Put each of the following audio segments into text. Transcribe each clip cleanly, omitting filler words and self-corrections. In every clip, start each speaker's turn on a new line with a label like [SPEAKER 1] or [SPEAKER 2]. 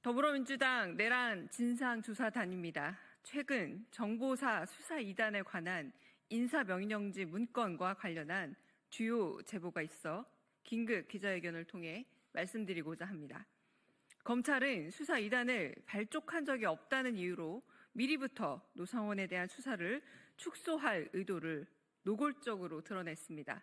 [SPEAKER 1] 더불어민주당 내란 진상조사단입니다. 최근 정보사 수사 2단에 관한 인사명령지 문건과 관련한 주요 제보가 있어 긴급 기자회견을 통해 말씀드리고자 합니다. 검찰은 수사 2단을 발족한 적이 없다는 이유로 미리부터 노상원에 대한 수사를 축소할 의도를 노골적으로 드러냈습니다.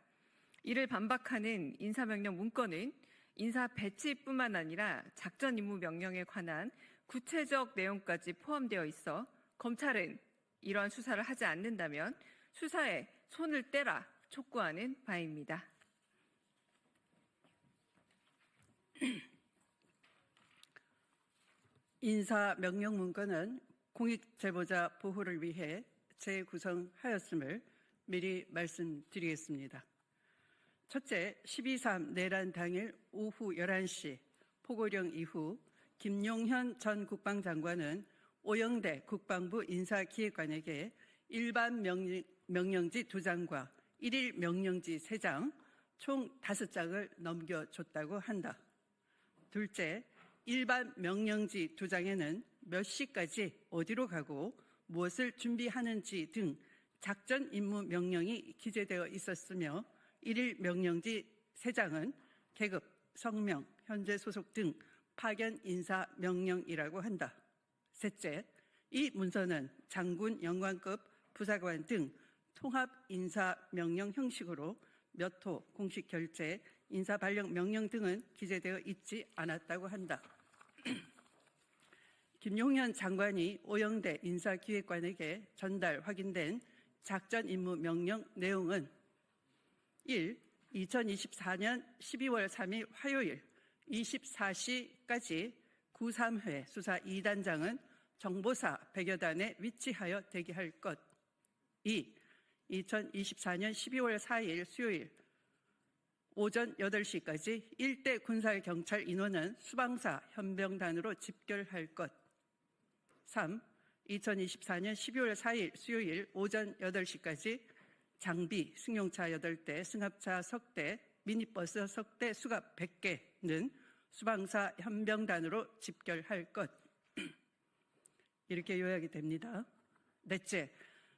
[SPEAKER 1] 이를 반박하는 인사명령 문건은 인사 배치뿐만 아니라 작전 임무 명령에 관한 구체적 내용까지 포함되어 있어 검찰은 이러한 수사를 하지 않는다면 수사에 손을 떼라 촉구하는 바입니다.
[SPEAKER 2] 인사명령 문건은 공익제보자 보호를 위해 재구성하였음을 미리 말씀드리겠습니다. 첫째, 12.3 내란 당일 오후 11시 포고령 이후 김용현 전 국방장관은 오영대 국방부 인사기획관에게 일반 명령지 2장과 1일 명령지 3장, 총 5장을 넘겨줬다고 한다. 둘째, 일반 명령지 2장에는 몇 시까지 어디로 가고 무엇을 준비하는지 등 작전 임무 명령이 기재되어 있었으며 1일 명령지 3장은 계급, 성명, 현재 소속 등 파견 인사 명령이라고 한다. 셋째, 이 문서는 장군 영관급 부사관 등 통합 인사 명령 형식으로 몇 호 공식 결재, 인사 발령 명령 등은 기재되어 있지 않았다고 한다. 김용현 장관이 오영대 인사기획관에게 전달 확인된 작전 임무 명령 내용은 1. 2024년 12월 3일 화요일 24시까지 93회 수사 2단장은 정보사 100여 단에 위치하여 대기할 것. 2. 2024년 12월 4일 수요일 오전 8시까지 일대 군사경찰 인원은 수방사 현병단으로 집결할 것. 3. 2024년 12월 4일 수요일 오전 8시까지 장비, 승용차 8대, 승합차 석대, 미니버스 석대 수갑 100개는 수방사 현병단으로 집결할 것. 이렇게 요약이 됩니다. 넷째,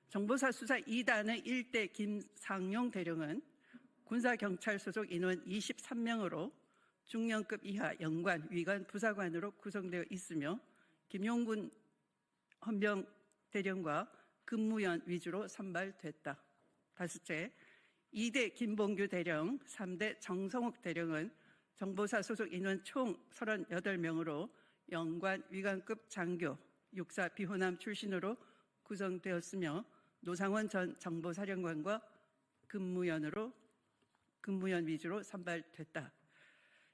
[SPEAKER 2] 정보사 수사 2단의 1대 김상용 대령은 군사경찰 소속 인원 23명으로 중령급 이하 영관, 위관, 부사관으로 구성되어 있으며 김용군 헌병 대령과 근무연 위주로 선발됐다. 다섯째, 2대 김봉규 대령, 3대 정성욱 대령은 정보사 소속 인원 총 38명으로 영관, 위관급 장교, 육사 비호남 출신으로 구성되었으며 노상원 전 정보사령관과 근무연 위주로 선발됐다.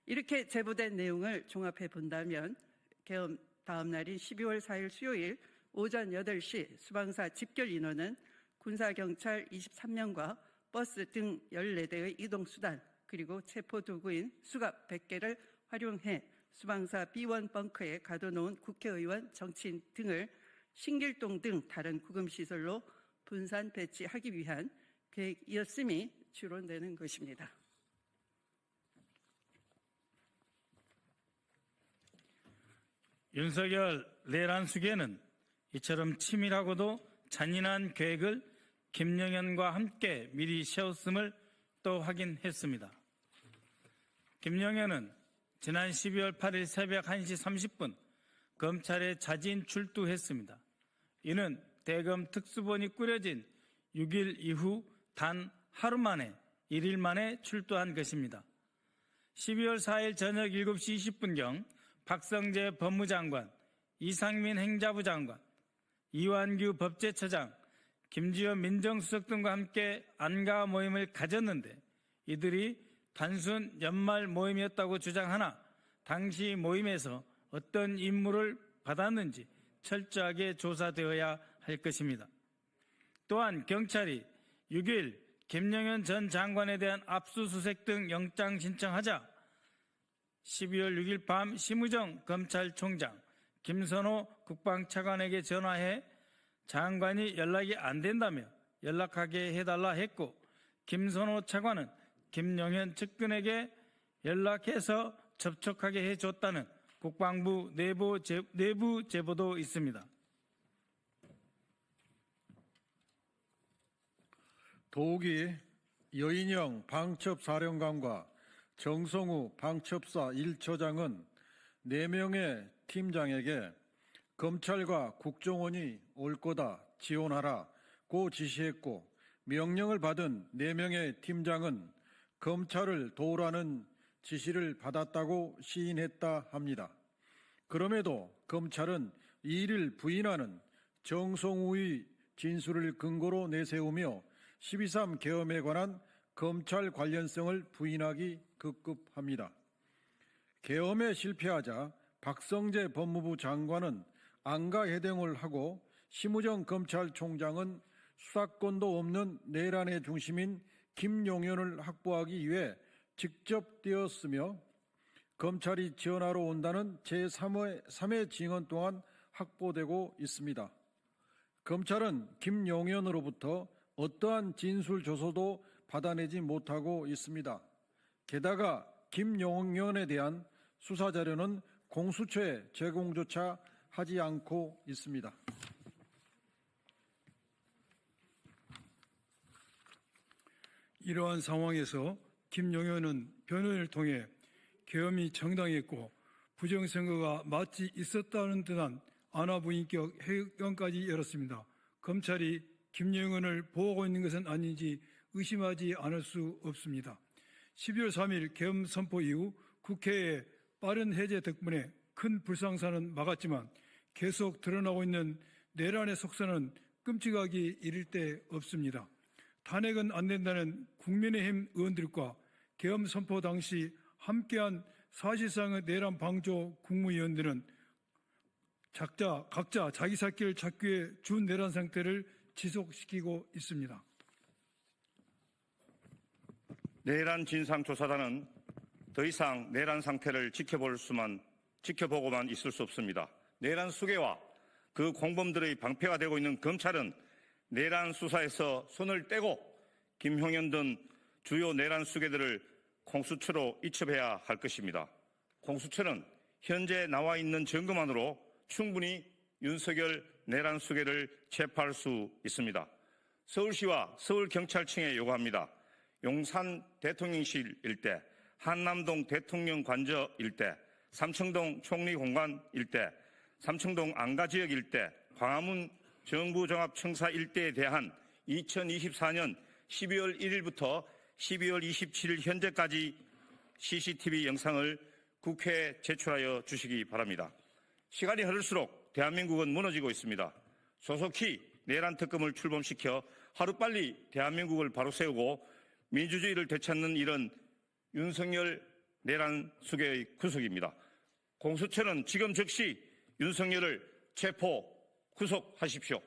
[SPEAKER 2] 이렇게 제보된 내용을 종합해 본다면 계엄 다음 날인 12월 4일 수요일 오전 8시 수방사 집결 인원은 군사경찰 23명과 버스 등 14대의 이동수단 그리고 체포도구인 수갑 100개를 활용해 수방사 B1 벙커에 가둬놓은 국회의원, 정치인 등을 신길동 등 다른 구금시설로 분산 배치하기 위한 계획이었음이 추론되는 것입니다.
[SPEAKER 3] 윤석열 내란 수계는 이처럼 치밀하고도 잔인한 계획을 김영현과 함께 미리 세웠음을 또 확인했습니다. 김영현은 지난 12월 8일 새벽 1시 30분 검찰에 자진 출두했습니다. 이는 대검 특수본이 꾸려진 6일 이후 단 하루 만에 1일 만에 출두한 것입니다. 12월 4일 저녁 7시 20분경 박성재 법무장관, 이상민 행자부 장관, 이완규 법제처장, 김지현 민정수석 등과 함께 안가 모임을 가졌는데 이들이 단순 연말 모임이었다고 주장하나 당시 모임에서 어떤 임무를 받았는지 철저하게 조사되어야 할 것입니다. 또한 경찰이 6일 김영현 전 장관에 대한 압수수색 등 영장 신청하자 12월 6일 밤 심우정 검찰총장, 김선호 국방차관에게 전화해 장관이 연락이 안 된다며 연락하게 해달라 했고 김선호 차관은 김영현 측근에게 연락해서 접촉하게 해줬다는 국방부 내부 제보도 있습니다.
[SPEAKER 4] 도욱이 여인영 방첩사령관과 정성우 방첩사 1처장은 4명의 팀장에게 검찰과 국정원이 올 거다 지원하라고 지시했고, 명령을 받은 4명의 팀장은 검찰을 도우라는 지시를 받았다고 시인했다 합니다. 그럼에도 검찰은 이 일을 부인하는 정성우의 진술을 근거로 내세우며 12.3 계엄에 관한 검찰 관련성을 부인하기 급급합니다. 계엄에 실패하자 박성재 법무부 장관은 안가해동을 하고 심우정 검찰총장은 수사권도 없는 내란의 중심인 김용현을 확보하기 위해 직접 뛰었으며, 검찰이 지원하러 온다는 제3회 징언 또한 확보되고 있습니다. 검찰은 김용현으로부터 어떠한 진술 조서도 받아내지 못하고 있습니다. 게다가 김용현에 대한 수사 자료는 공수처에 제공조차 하지 않고 있습니다.
[SPEAKER 5] 이러한 상황에서 김용현은 변호인을 통해 계엄이 정당했고 부정선거가 마치 있었다는 듯한 안하부인격 회견까지 열었습니다. 검찰이 김용현을 보호하고 있는 것은 아닌지 의심하지 않을 수 없습니다. 12월 3일 계엄 선포 이후 국회의 빠른 해제 덕분에 큰 불상사는 막았지만 계속 드러나고 있는 내란의 속사는 끔찍하기 이를 데 없습니다. 탄핵은 안 된다는 국민의힘 의원들과 계엄 선포 당시 함께한 사실상의 내란 방조 국무위원들은 각자 자기 살 길을 찾기 위해 준내란 상태를 지속시키고 있습니다.
[SPEAKER 6] 내란 진상조사단은 더 이상 내란 상태를 지켜보고만 있을 수 없습니다. 내란 수괴와 그 공범들의 방패가 되고 있는 검찰은 내란 수사에서 손을 떼고 김용현 등 주요 내란 수괴들을 공수처로 이첩해야 할 것입니다. 공수처는 현재 나와 있는 증거만으로 충분히 윤석열 내란 수괴를 체포할 수 있습니다. 서울시와 서울경찰청에 요구합니다. 용산 대통령실 일대, 한남동 대통령 관저 일대, 삼청동 총리공관 일대, 삼청동 안가지역 일대, 광화문 정부종합청사 일대에 대한 2024년 12월 1일부터 12월 27일 현재까지 CCTV 영상을 국회에 제출하여 주시기 바랍니다. 시간이 흐를수록 대한민국은 무너지고 있습니다. 조속히 내란 특검을 출범시켜 하루빨리 대한민국을 바로 세우고 민주주의를 되찾는 일은 윤석열 내란 수괴의 구속입니다. 공수처는 지금 즉시 윤석열을 체포, 구속하십시오.